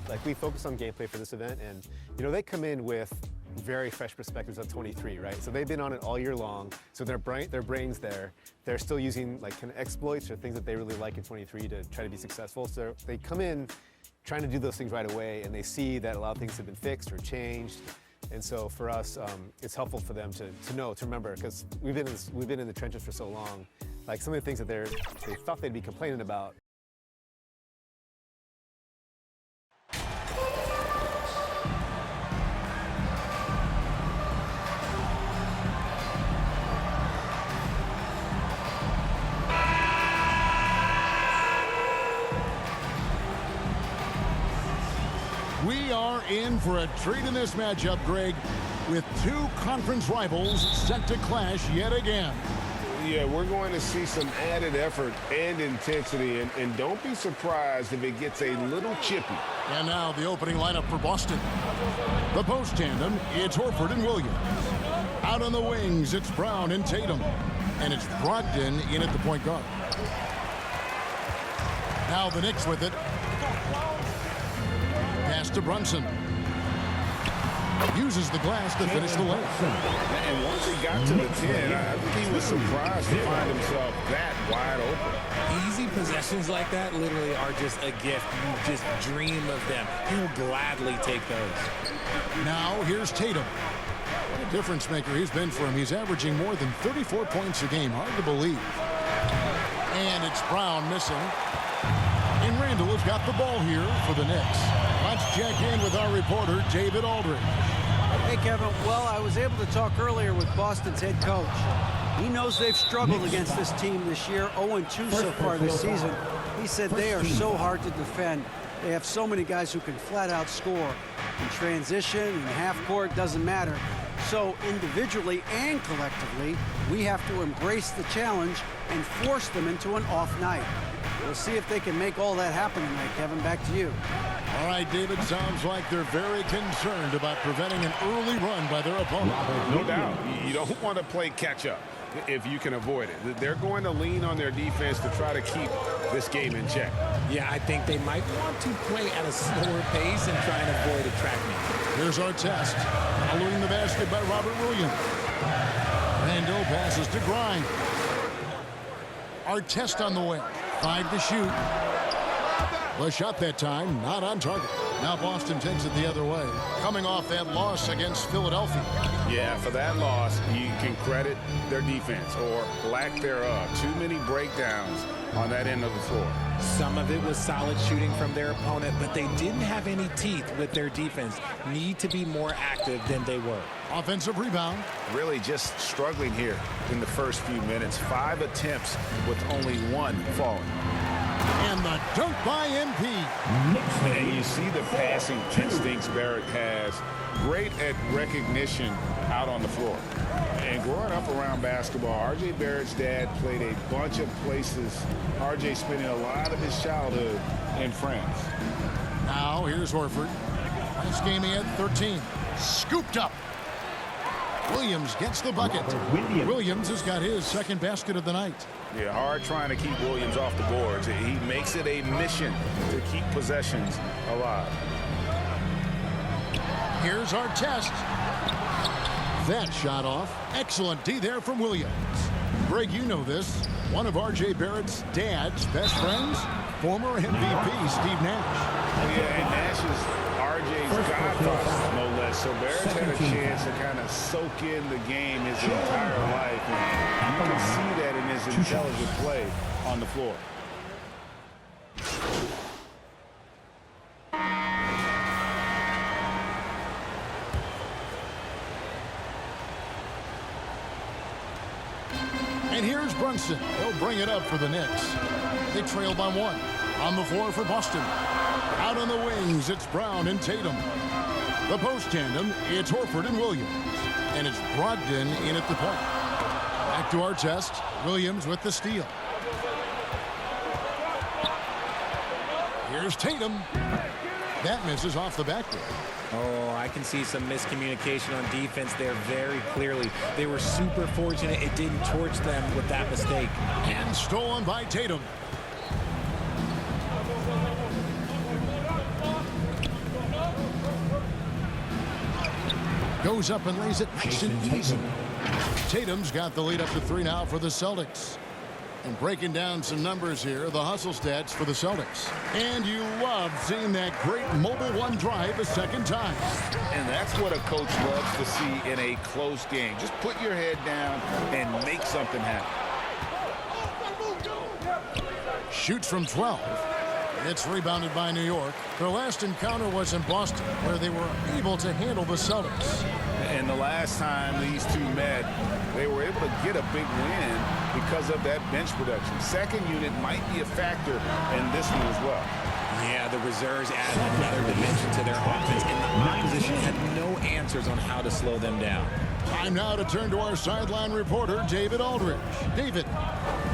Like, we focus on gameplay for this event, and they come in with very fresh perspectives of 23, right? So they've been on it all year long, so their brains there. They're still using like kind of exploits or things that they really like in 23 to try to be successful. So they come in trying to do those things right away, and they see that a lot of things have been fixed or changed. And so for us, it's helpful for them to remember, because we've been in the trenches for so long. Like, some of the things that they thought they'd be complaining about. We are in for a treat in this matchup, Greg, with two conference rivals set to clash yet again. Yeah, we're going to see some added effort and intensity, and don't be surprised if it gets a little chippy. And now the opening lineup for Boston. The post tandem, it's Horford and Williams. Out on the wings, it's Brown and Tatum. And it's Brogdon in at the point guard. Now the Knicks with it. Pass to Brunson. Uses the glass to finish the layup. And once he got to the 10, I think he was surprised to find himself that wide open. Easy possessions like that literally are just a gift. You just dream of them. He'll gladly take those. Now here's Tatum. What a difference maker he's been for him. He's averaging more than 34 points a game. Hard to believe. And it's Brown missing. And Randall has got the ball here for the Knicks. Let's check in with our reporter, David Aldridge. Hey, Kevin. Well, I was able to talk earlier with Boston's head coach. He knows they've struggled against this team this year, 0-2 so far this season. He said they are so hard to defend. They have so many guys who can flat out score. In transition and half court, doesn't matter. So individually and collectively, we have to embrace the challenge and force them into an off night. We'll see if they can make all that happen tonight, Kevin. Back to you. All right, David, sounds like they're very concerned about preventing an early run by their opponent. No doubt. You don't want to play catch-up if you can avoid it. They're going to lean on their defense to try to keep this game in check. Yeah, I think they might want to play at a slower pace and try and avoid a track meet. Here's our test. Following the basket by Robert Williams. Randall passes to Grimes. Our test on the way. 5 to shoot. The shot that time, not on target. Now Boston takes it the other way. Coming off that loss against Philadelphia. Yeah, for that loss, you can credit their defense or lack thereof. Too many breakdowns on that end of the floor. Some of it was solid shooting from their opponent, but they didn't have any teeth with their defense. Need to be more active than they were. Offensive rebound. Really just struggling here in the first few minutes. 5 attempts with only 1 falling. And the dunk by MP. And you see the passing instincts Barrett has. Great at recognition out on the floor. And growing up around basketball, R.J. Barrett's dad played a bunch of places. R.J. spending a lot of his childhood in France. Now here's Horford. Last game he had 13. Scooped up. Williams gets the bucket. Williams has got his second basket of the night. Yeah, hard trying to keep Williams off the boards. He makes it a mission to keep possessions alive. Here's our test. That shot off. Excellent D there from Williams. Greg, you know this. One of R.J. Barrett's dad's best friends, former MVP Steve Nash. Yeah, and Nash is R.J.'s godfather, no less. So Barrett's had a chance to kind of soak in the game his entire life. And you can see that in his intelligent play on the floor. And here's Brunson. He'll bring it up for the Knicks. They trail by 1. On the floor for Boston. Out on the wings, it's Brown and Tatum. The post tandem, it's Horford and Williams. And it's Brogdon in at the point. Back to our test. Williams with the steal. Here's Tatum. That misses off the backboard. Oh, I can see some miscommunication on defense there very clearly. They were super fortunate it didn't torch them with that mistake. And stolen by Tatum. Goes up and lays it nice and easy. Tatum's got the lead up to 3 now for the Celtics. And breaking down some numbers here, the hustle stats for the Celtics. And you love seeing that great mobile one drive a second time. And that's what a coach loves to see in a close game. Just put your head down and make something happen. Shoots from 12. It's rebounded by New York. Their last encounter was in Boston, where they were able to handle the Celtics. And the last time these two met, they were able to get a big win because of that bench production. Second unit might be a factor in this one as well. Yeah, the reserves added another dimension to their offense, and the opposition had no answers on how to slow them down. Time now to turn to our sideline reporter, David Aldridge. David.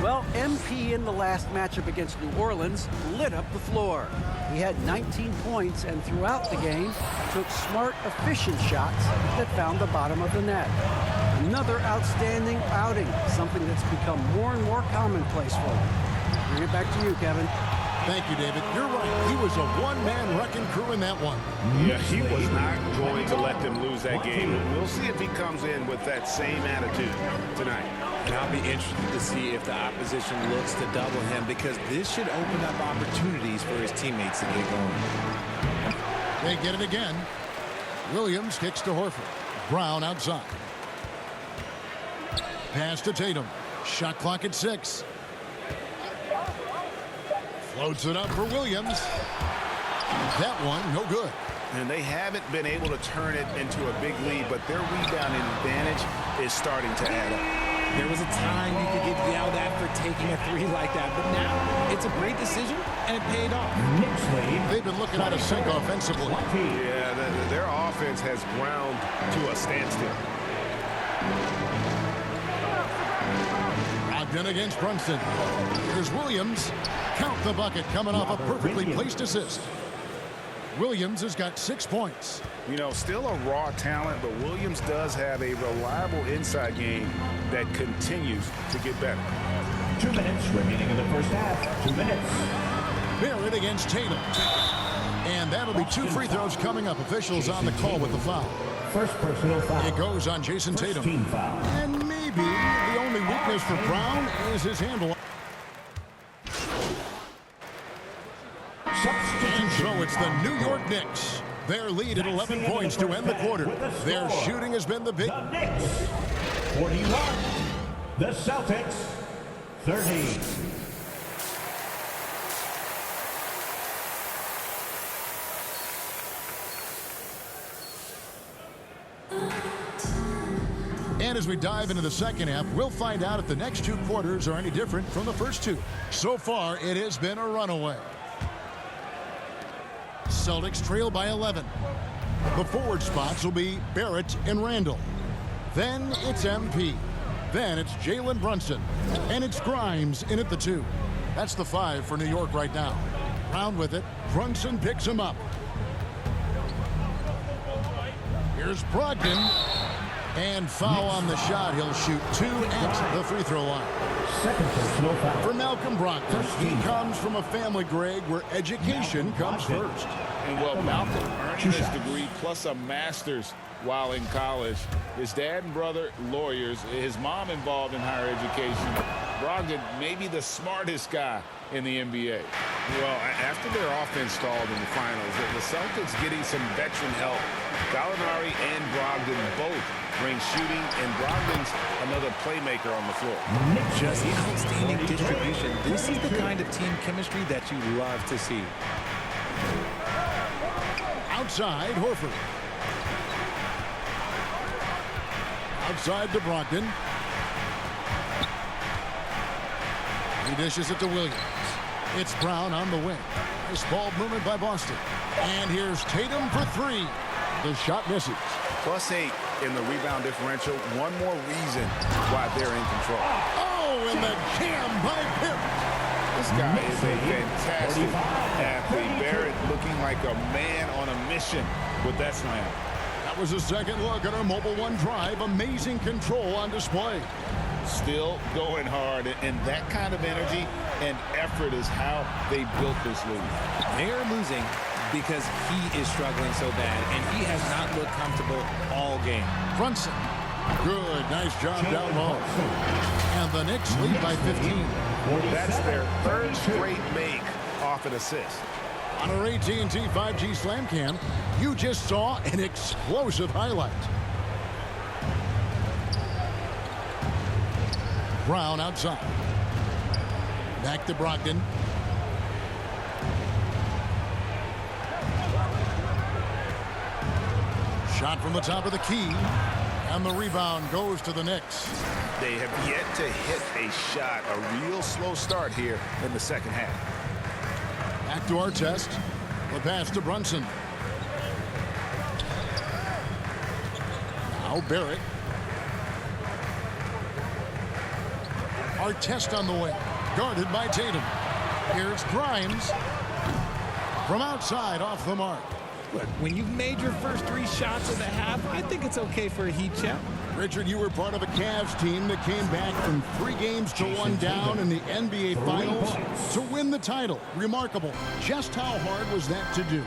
Well, MP in the last matchup against New Orleans lit up the floor. He had 19 points and throughout the game took smart, efficient shots that found the bottom of the net. Another outstanding outing, something that's become more and more commonplace for him. Bring it back to you, Kevin. Thank you, David. You're right. He was a one-man wrecking crew in that one. Yeah, he was not going to let them lose that game. We'll see if he comes in with that same attitude tonight. And I'll be interested to see if the opposition looks to double him, because this should open up opportunities for his teammates to get going. They get it again. Williams kicks to Horford. Brown outside. Pass to Tatum. Shot clock at 6. Floats it up for Williams. That one, no good. And they haven't been able to turn it into a big lead, but their rebounding advantage is starting to add up. There was a time you could get yelled at for taking a 3 like that, but now it's a great decision, and it paid off. They've been looking out of sync offensively. Yeah, their offense has ground to a standstill. Brogdon against Brunson. Here's Williams. Count the bucket, coming off a perfectly placed assist. Williams has got 6 points. You know, still a raw talent, but Williams does have a reliable inside game that continues to get better. 2 minutes remaining in the first half. 2 minutes. Barrett against Tatum. And that'll be 2 free throws coming up. Officials on the call with the foul. First personal foul. It goes on Jason Tatum. Team foul. And maybe the only weakness for Brown is his handle. And so it's the New York Knicks. Their lead at 11 points to end the quarter. Their shooting has been the big. The Knicks 41. The Celtics 30. And as we dive into the second half, we'll find out if the next 2 quarters are any different from the first 2. So far, it has been a runaway. Celtics trail by 11. The forward spots will be Barrett and Randall. Then it's MP. Then it's Jalen Brunson. And it's Grimes in at the 2. That's the 5 for New York right now. Brown with it. Brunson picks him up. Here's Brogdon. And foul on the shot. He'll shoot 2 at the free throw line. Second personal foul. For Malcolm Brogdon, he comes from a family, Greg, where education comes first. And well, Malcolm earned his degree plus a master's while in college. His dad and brother, lawyers. His mom involved in higher education. Brogdon may be the smartest guy in the NBA. Well, after their offense stalled in the finals, the Celtics getting some veteran help. Gallinari and Brogdon both bring shooting, and Brogdon's another playmaker on the floor. Just outstanding distribution. This is the kind of team chemistry that you love to see. Outside, Horford. Outside to Brogdon. He dishes it to Williams. It's Brown on the wing. Nice ball movement by Boston. And here's Tatum for 3. The shot misses. +8 in the rebound differential. One more reason why they're in control. Oh, and the jam by Barrett. This guy is a fantastic athlete. Barrett looking like a man on a mission with that slam. That was a second look at our mobile one drive. Amazing control on display. Still going hard, and that kind of energy and effort is how they built this lead. They are losing, because he is struggling so bad, and he has not looked comfortable all game. Brunson. Good. Nice job down low. And the Knicks lead by 15. That's their third straight make off an assist. On our AT&T 5G Slam Cam, you just saw an explosive highlight. Brown outside. Back to Brogdon. Shot from the top of the key. And the rebound goes to the Knicks. They have yet to hit a shot, a real slow start here in the second half. Back to our test. The pass to Brunson. Now Barrett. Our test on the way. Guarded by Tatum. Here's Grimes. From outside, off the mark. Look, when you've made your first 3 shots of the half, I think it's okay for a heat check. Richard, you were part of a Cavs team that came back from 3 games to 1 down in the NBA Finals to win the title. Remarkable. Just how hard was that to do?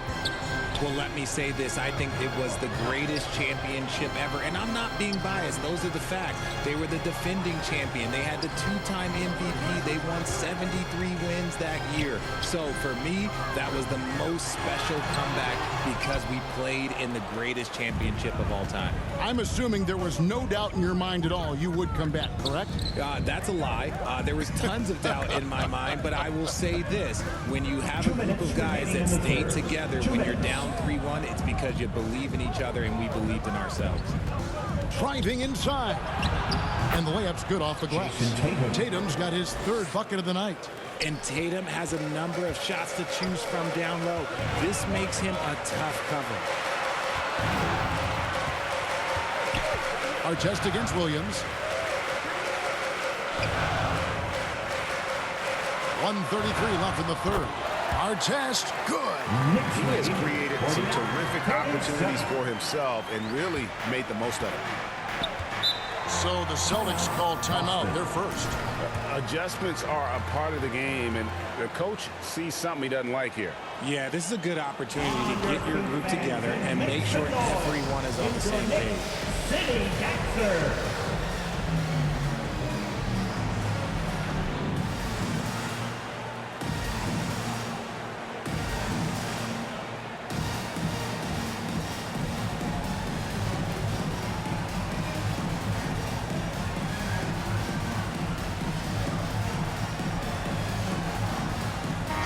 Well, let me say this. I think it was the greatest championship ever. And I'm not being biased. Those are the facts. They were the defending champion. They had the 2-time MVP. They won 73 wins that year. So for me, that was the most special comeback because we played in the greatest championship of all time. I'm assuming there was no doubt in your mind at all you would come back, correct? That's a lie. There was tons of doubt in my mind, but I will say this. When you have a group of guys that stay together when you're down 3-1, it's because you believe in each other and we believed in ourselves. Driving inside. And the layup's good off the glass. Tatum's got his 3rd bucket of the night. And Tatum has a number of shots to choose from down low. This makes him a tough cover. Our test against Williams. 1:33 left in the 3rd. Our test, good. He has created some terrific opportunities for himself and really made the most of it. So the Celtics called timeout. They're first. Adjustments are a part of the game, and the coach sees something he doesn't like here. Yeah, this is a good opportunity to get your group together and make sure everyone is on the same page. City Gangster.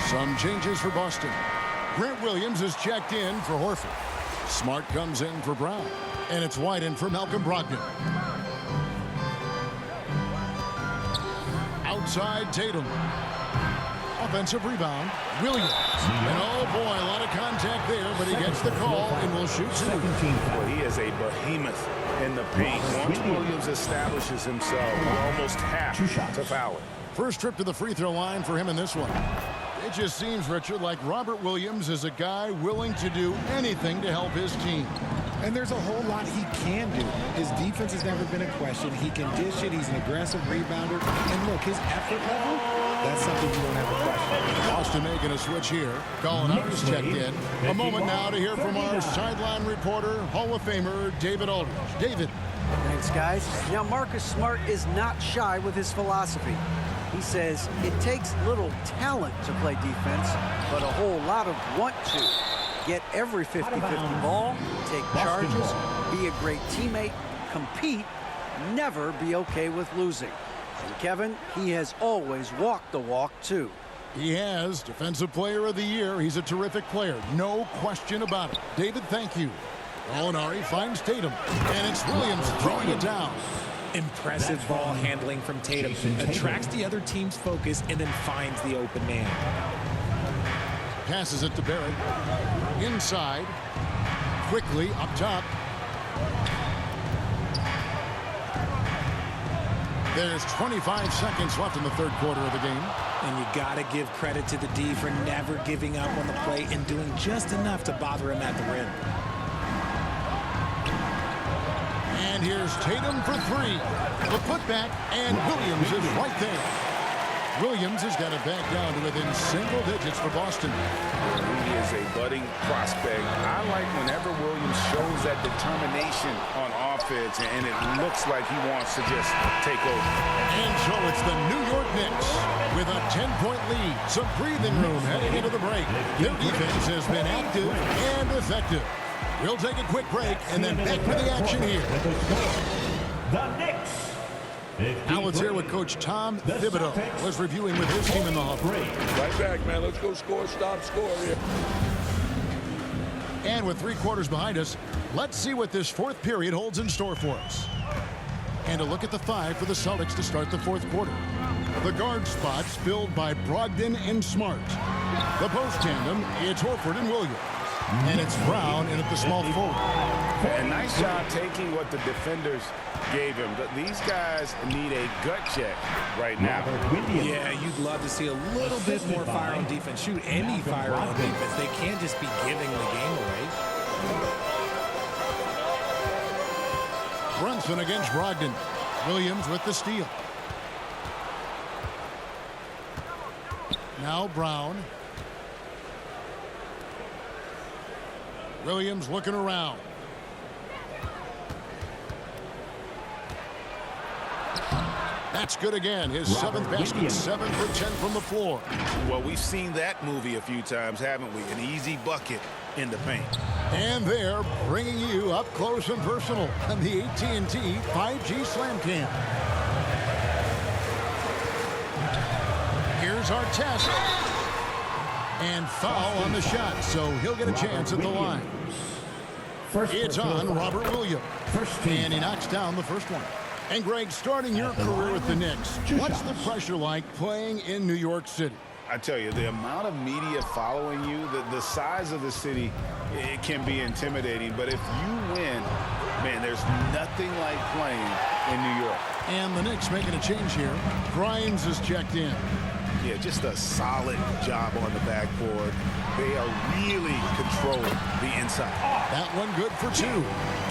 Some changes for Boston. Grant Williams is checked in for Horford. Smart comes in for Brown. And it's wide in for Malcolm Brogdon. Outside Tatum. Offensive rebound. Williams. And oh boy, a lot of contact there, but he gets the call and will shoot 2. Well, he is a behemoth in the paint. Once Williams establishes himself, we almost have to foul it. First trip to the free throw line for him in this one. It just seems, Richard, like Robert Williams is a guy willing to do anything to help his team. And there's a whole lot he can do. His defense has never been a question. He can dish it. He's an aggressive rebounder. And look, his effort level, that's something you don't have a question. Boston making a switch here. Gallinari's checked in. A moment now to hear from our sideline reporter, Hall of Famer David Aldridge. David. Thanks, guys. Now, Marcus Smart is not shy with his philosophy. He says it takes little talent to play defense, but a whole lot of want to. Get every 50-50 ball, take charges, be a great teammate, compete, never be okay with losing. And Kevin, he has always walked the walk, too. He has. Defensive Player of the Year. He's a terrific player. No question about it. David, thank you. Gallinari finds Tatum, and it's Williams throwing it down. Impressive ball handling from Tatum. Attracts the other team's focus and then finds the open man. Passes it to Barrett. Inside. Quickly up top. There's 25 seconds left in the 3rd quarter of the game. And you got to give credit to the D for never giving up on the play and doing just enough to bother him at the rim. And here's Tatum for 3. The putback, and Williams is right there. Williams has got it back down to within single digits for Boston. He is a budding prospect. I like whenever Williams shows that determination on offense, and it looks like he wants to just take over. And so it's the New York Knicks with a 10-point lead. Some breathing room heading into the break. Their defense has been active and effective. We'll take a quick break and then back to the action here. The Knicks. Now let's hear what Coach Tom Thibodeau was reviewing with his team in the huddle. Right back, man. Let's go score, stop, score here. And with 3 quarters behind us, let's see what this fourth period holds in store for us. And a look at the 5 for the Celtics to start the fourth quarter. The guard spots filled by Brogdon and Smart. The post tandem, it's Horford and Williams. And it's Brown in at the small forward. And nice job taking what the defenders gave him. These guys need a gut check right now. Yeah, you'd love to see a little bit more fire on defense. Shoot any fire on defense. They can't just be giving the game away. Brunson against Brogdon. Williams with the steal. Now Brown. Williams looking around. That's good again. His 7th basket, 7 for 10 from the floor. Well, we've seen that movie a few times, haven't we? An easy bucket in the paint. And they're bringing you up close and personal on the AT&T 5G Slam Cam. Here's our test. And foul on the shot, so he'll get a chance at the line. It's on Robert Williams. And he knocks down the first one. And Greg, starting your career with the Knicks, what's the pressure like playing in New York City? I tell you, the amount of media following you, the size of the city, it can be intimidating. But if you win, man, there's nothing like playing in New York. And the Knicks making a change here. Grimes is checked in. Yeah, just a solid job on the backboard. They are really controlling the inside. That one good for 2.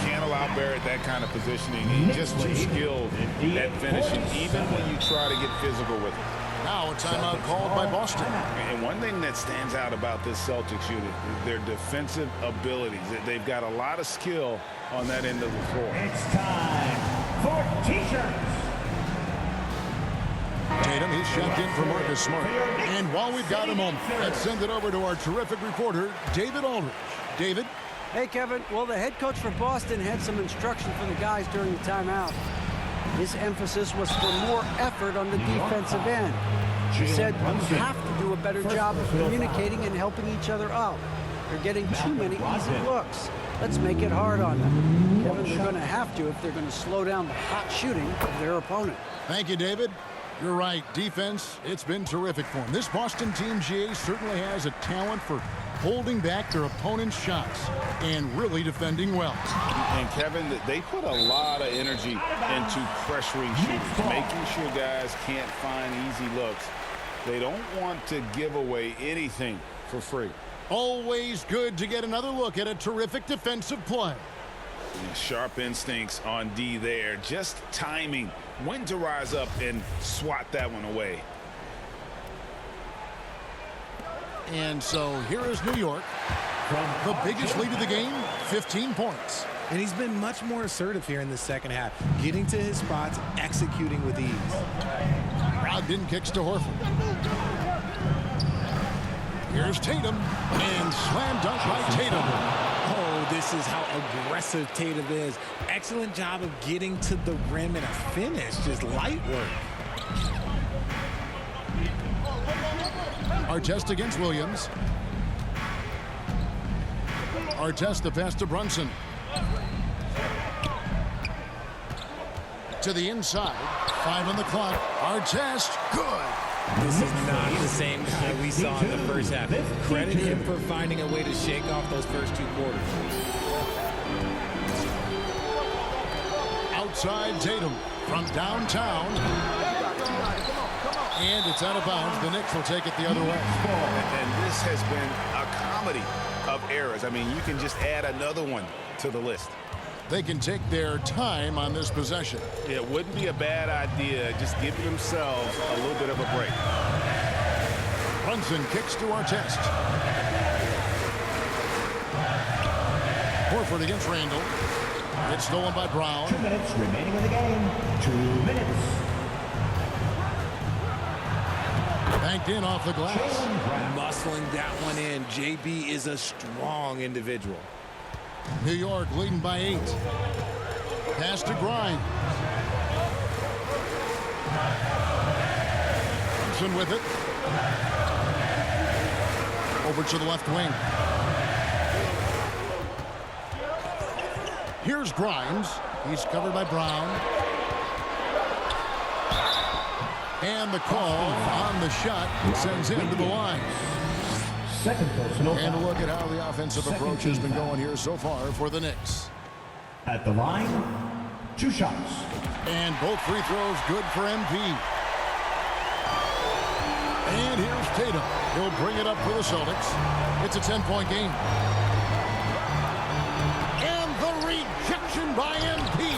Can't allow Barrett that kind of positioning. He's just too skilled at finishing, even when you try to get physical with him. Now a timeout called by Boston. And one thing that stands out about this Celtics unit is their defensive abilities. They've got a lot of skill on that end of the floor. It's time for T-shirts. Tatum, he's checked in for Marcus Smart. And while we've got a moment, let's send it over to our terrific reporter, David Aldridge. David? Hey, Kevin. Well, the head coach for Boston had some instruction for the guys during the timeout. His emphasis was for more effort on the defensive end. He said you have to do a better job of communicating and helping each other out. They're getting too many easy looks. Let's make it hard on them. Kevin, they're going to have to if they're going to slow down the hot shooting of their opponent. Thank you, David. You're right. Defense, it's been terrific for them. This Boston team, GA, certainly has a talent for holding back their opponent's shots and really defending well. And Kevin, they put a lot of energy into pressuring shooters, making sure guys can't find easy looks. They don't want to give away anything for free. Always good to get another look at a terrific defensive play. Sharp instincts on D there. Just timing when to rise up and swat that one away. And so here is New York. The biggest lead of the game, 15 points. And he's been much more assertive here in the second half, getting to his spots, executing with ease. Brogdon kicks to Horford. Here's Tatum, and slam dunk by Tatum. Oh, this is how aggressive Tatum is. Excellent job of getting to the rim and a finish, just light work. Artest against Williams. Artest the pass to Brunson. To the inside. 5 on the clock. Artest, good. This is not the same guy we saw in the first half. Credit him for finding a way to shake off those first 2 quarters. Outside Tatum from downtown. And it's out of bounds. The Knicks will take it the other way. And this has been a comedy of errors. I mean, you can just add another one to the list. They can take their time on this possession. It wouldn't be a bad idea just giving themselves a little bit of a break. Brunson kicks to Artest. Horford against Randall. It's stolen by Brown. 2 minutes remaining in the game. 2 minutes. Banked in off the glass. Muscling that one in. JB is a strong individual. New York leading by 8. Pass to Grimes. Brunson with it. Over to the left wing. Here's Grimes. He's covered by Brown. And the call on the shot sends him to the line. Second personal And a foul. look at how the offensive approach has been going here so far for the Knicks. At the line, 2 shots. And both free throws good for MP. And here's Tatum. He'll bring it up for the Celtics. It's a 10-point game. And the rejection by MP.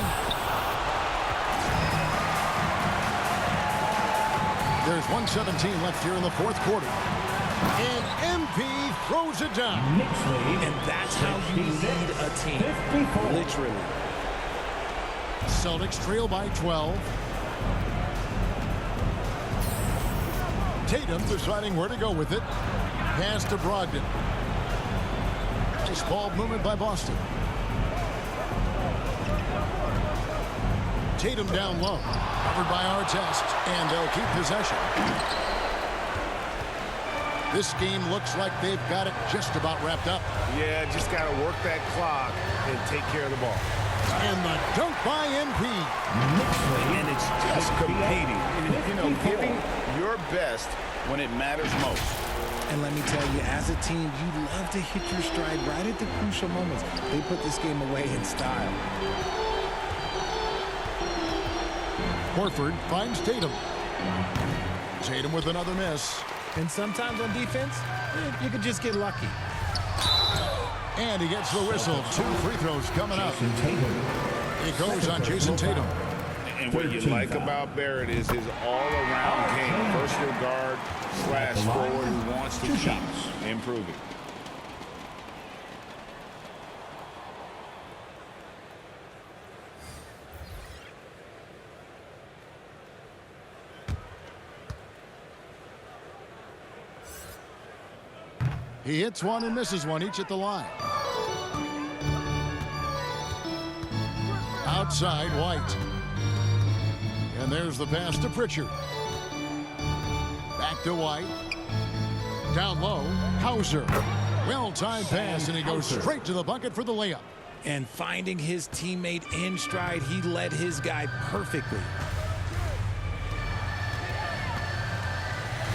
There's 1:17 left here in the fourth quarter. And MP throws it down. Knicks lead. And that's how you lead a team. 54. Literally. Celtics trail by 12. Tatum deciding where to go with it. Pass to Brogdon. Nice ball movement by Boston. Tatum down low. Covered by Artest. And they'll keep possession. This game looks like they've got it just about wrapped up. Yeah, just got to work that clock and take care of the ball. And the dunk by MP. Knicks lead. And it's just competing. You know, 54. giving your best when it matters most. And let me tell you, as a team, you love to hit your stride right at the crucial moments. They put this game away in style. Horford finds Tatum. Tatum with another miss. And sometimes on defense, you could just get lucky. And he gets the whistle. 2 free throws coming up. Jason Tatum. It goes on Jason Tatum. And what you 13 like fouls. about Barrett is his all-around game. Versatile guard slash forward who wants to 2 keep shots. improving. He hits one and misses one, each at the line. Outside, White. And there's the pass to Pritchard. Back to White. Down low, Hauser. Well-timed pass, and he goes straight to the bucket for the layup. And finding his teammate in stride, he led his guy perfectly.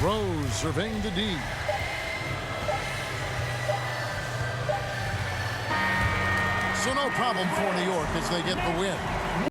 Rose surveying the D. So no problem for New York as they get the win.